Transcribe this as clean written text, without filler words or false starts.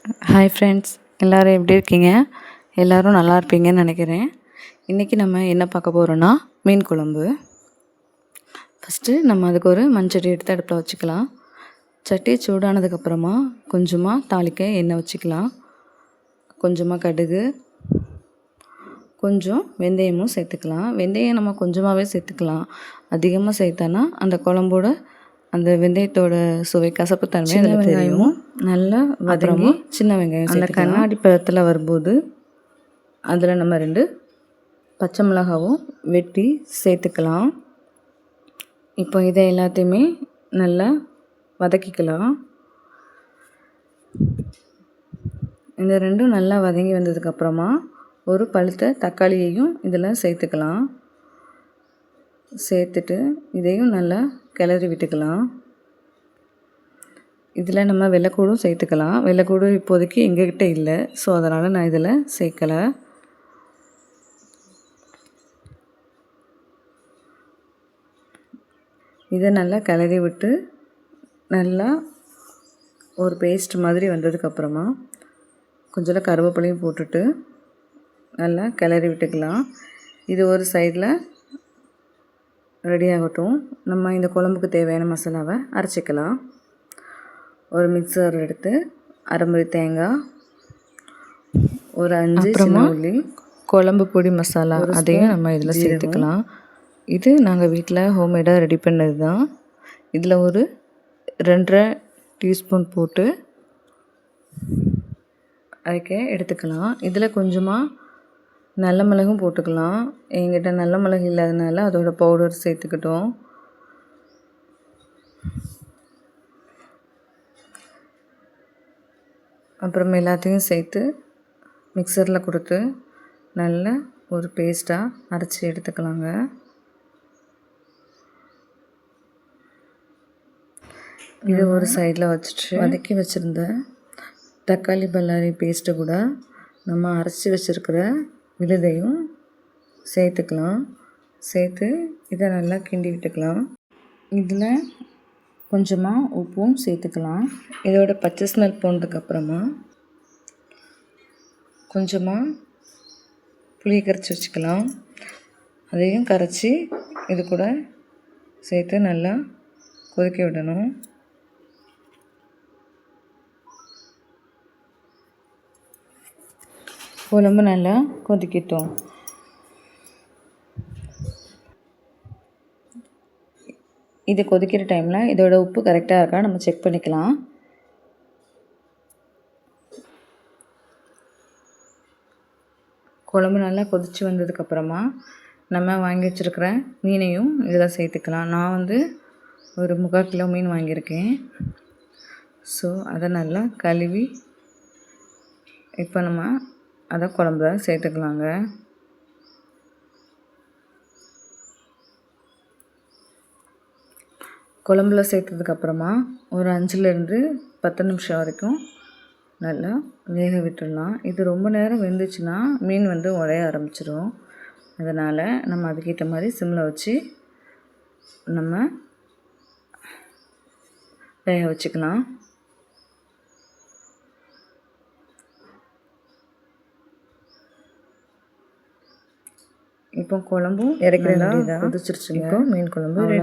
Hi friends, எல்லோரும் எப்படி இருக்கீங்க? எல்லோரும் நல்லா இருப்பீங்கன்னு நினைக்கிறேன். இன்றைக்கி நம்ம என்ன பார்க்க போகிறோன்னா மீன் குழம்பு. ஃபஸ்ட்டு நம்ம அதுக்கு ஒரு மண்சட்டி எடுத்து அடுப்பில் வச்சுக்கலாம். சட்டி சூடானதுக்கப்புறமா கொஞ்சமாக தாளிக்க எண்ணெய் வச்சுக்கலாம். கொஞ்சமாக கடுகு, கொஞ்சம் வெந்தயமும் சேர்த்துக்கலாம். வெந்தயம் நம்ம கொஞ்சமாகவே சேர்த்துக்கலாம். அதிகமாக சேர்த்தோன்னா அந்த குழம்போட அந்த வெந்தயத்தோட சுவை கசப்பு தன்மை அதில் தெரியும். நல்லா வதங்கி சின்ன வெங்காயம் அந்த கண்ணாடி பதத்தில் வரும்போது அதில் நம்ம 2 பச்சை மிளகாவும் வெட்டி சேர்த்துக்கலாம். இப்போ இதை எல்லாத்தையுமே நல்லா வதக்கிக்கலாம். இந்த 2ம் நல்லா வதங்கி வந்ததுக்கப்புறமா ஒரு பழுத்த தக்காளியையும் இதில் சேர்த்துக்கலாம். சேர்த்துட்டு இதையும் நல்லா கிளறி விட்டுக்கலாம். இதில் நம்ம வெள்ளைக்கூடும் சேர்த்துக்கலாம். வெள்ளைக்கூடு இப்போதைக்கு எங்ககிட்ட இல்லை, ஸோ அதனால் நான் இதில் சேர்க்கலை. இதை நல்லா கிளறி விட்டு நல்லா ஒரு பேஸ்ட் மாதிரி வந்ததுக்கப்புறமா கொஞ்சம் கருவேப்பிலையும் போட்டுட்டு நல்லா கிளறி விட்டுக்கலாம். இது ஒரு சைடில் ரெடி ஆகட்டும். நம்ம இந்த குழம்புக்கு தேவையான மசாலாவை அரைச்சிக்கலாம். ஒரு மிக்சர் எடுத்து அரைமுறி தேங்காய், ஒரு 5 சின்ன உள்ளி, குழம்பு பொடி மசாலா அதையும் நம்ம இதில் சேர்த்துக்கலாம். இது நாங்கள் வீட்டில் ஹோம்மேடாக ரெடி பண்ணது தான். இதில் ஒரு 2.5 டீஸ்பூன் போட்டு அரைக்க எடுத்துக்கலாம். இதில் கொஞ்சமாக நல்ல மிளகும் போட்டுக்கலாம். எங்கிட்ட நல்ல மிளகு இல்லாதனால அதோட பவுடர் சேர்த்துக்கிட்டோம். அப்புறம் எல்லாத்தையும் சேர்த்து மிக்சரில் கொடுத்து நல்ல ஒரு பேஸ்ட்டாக அரைச்சி எடுத்துக்கலாங்க. இது ஒரு சைடில் வச்சுட்டு வதக்கி வச்சுருந்த தக்காளி பல்லாரி பேஸ்ட்டை கூட நம்ம அரைச்சி வச்சுருக்கிற விழுதையும் சேர்த்துக்கலாம். சேர்த்து இதை நல்லா கிண்டி விட்டுக்கலாம். இதில் கொஞ்சமாக உப்பும் சேர்த்துக்கலாம். இதோட பச்சை ஸ்மெல் போனதுக்கப்புறமா கொஞ்சமாக புளியை கரைச்சி வச்சுக்கலாம். அதையும் கரைச்சி இது கூட சேர்த்து நல்லா கொதிக்க விடணும். குழம்பு நல்லா கொதிக்கட்டும். இது கொதிக்கிற டைமில் இதோட உப்பு கரெக்டாக இருக்கா நம்ம செக் பண்ணிக்கலாம். குழம்பு நல்லா கொதித்து வந்ததுக்கப்புறமா நம்ம வாங்கி வச்சுருக்கிற மீனையும் இதில் சேர்த்துக்கலாம். நான் ஒரு 3/4 கிலோ மீன் வாங்கியிருக்கேன். ஸோ அதை நல்லா கழுவி இப்போ நம்ம அதை குழம்புல சேர்த்துக்கலாங்க. குழம்புல சேர்த்ததுக்கப்புறமா ஒரு 5லேருந்து 10 நிமிஷம் வரைக்கும் நல்லா வேக விட்டுடலாம். இது ரொம்ப நேரம் வெந்துச்சுன்னா மீன் உடைய ஆரம்பிச்சிடும். அதனால் நம்ம அதுக்கேற்ற மாதிரி சிம்மில் வச்சு நம்ம வேக வச்சுக்கலாம். இப்போ குழம்பும் இறக்கிறதா கொதிச்சிருச்சுங்க. இப்போ மீன் குழம்பு ரெடி.